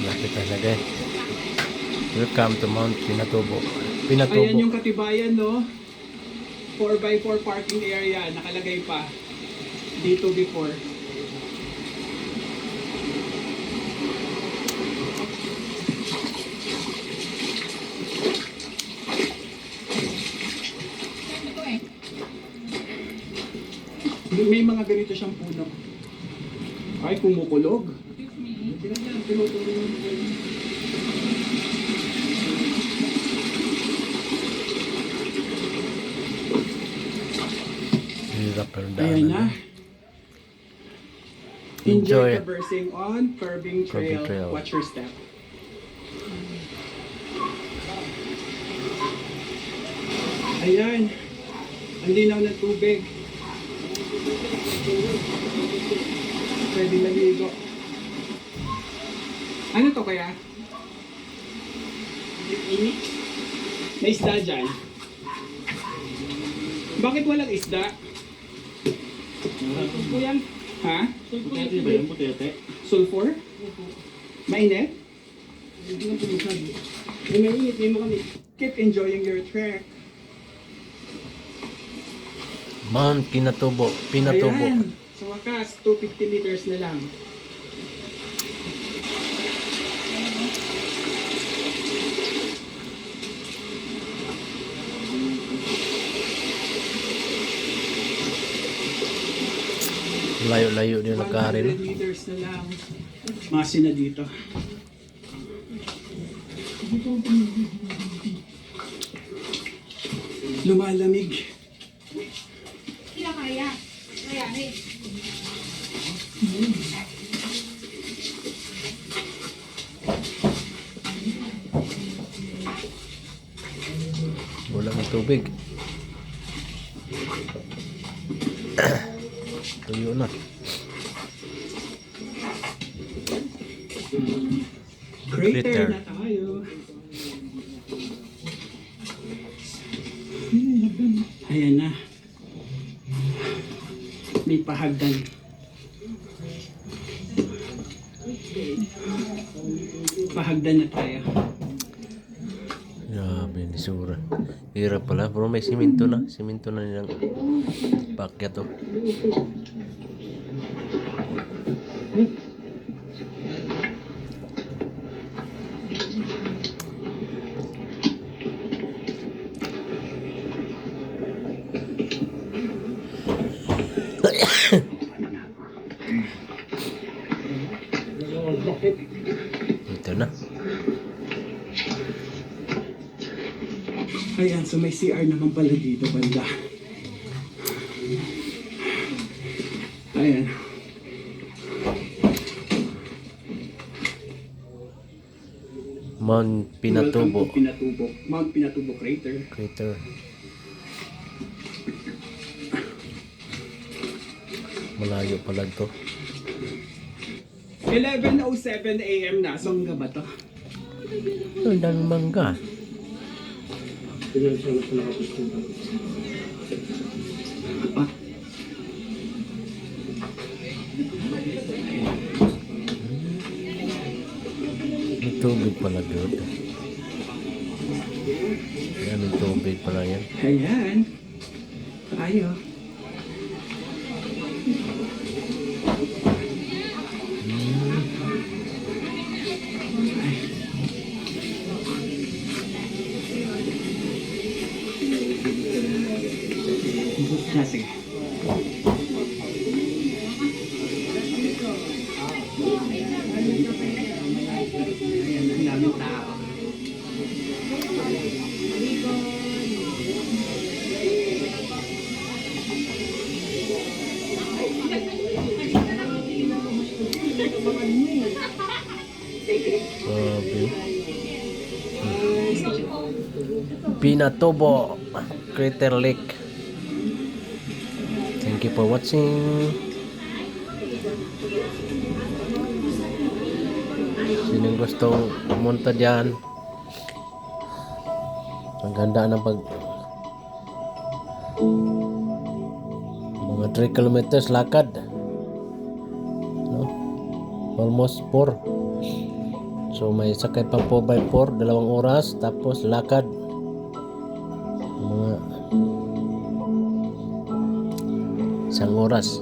Lapit talaga eh. Welcome to Mount Pinatubo. Ayan yung katibayan, no? 4x4 parking area. Nakalagay pa. Dito before. May mga ganito siyang puno. Ay, kumukulog. Hirap pero Ayan na. Enjoy Enjoy. traversing on Curving Trail. Trail. Watch your step. Ayan. Ang linaw ng tubig. Pwede maligo. Ano to kaya? May isda dyan. Bakit walang isda? Sulfur yan. Ha? Putete ba yan? Putete? Sulfur? Mainit? May mainit, may makamit. Keep enjoying your trek. Mount Pinatubo. Ayan. Sa wakas, 250 meters na lang. Layo-layo din nagkari. 100 meters na lang. Masi na dito. Lumalamig. Kaya kaya. Kaya rin. Walang tubig. Tuyo na. Crater na tayo. Ayan na. May pahagdan. Pahagdan na tayo. Grabe, nisura. Hirap pala, pero may simento na. Simento na nilang pakyat to. Ito na. Ayan, so may CR naman pala dito banda. Ayan. Mount Pinatubo. Welcome to Pinatubo. Mount Pinatubo Crater. Crater. Malayo pala to. 11:07 AM na. Sangga ba to? Ang daming mangga. Ilan siya na nakapustong. Ah, May tubig pala doon. Ayan, may tubig pala yan. ayan. Tayo. Sige. Ayan, ang daming tao. Pinatubo Crater Lake. Thank you for watching. Sinong gustong pumunta dyan, ang ganda ng mga 3 kilometers lakad. almost 4. So may sakay pang 4x4, 2 oras, tapos lakad mga 1 oras.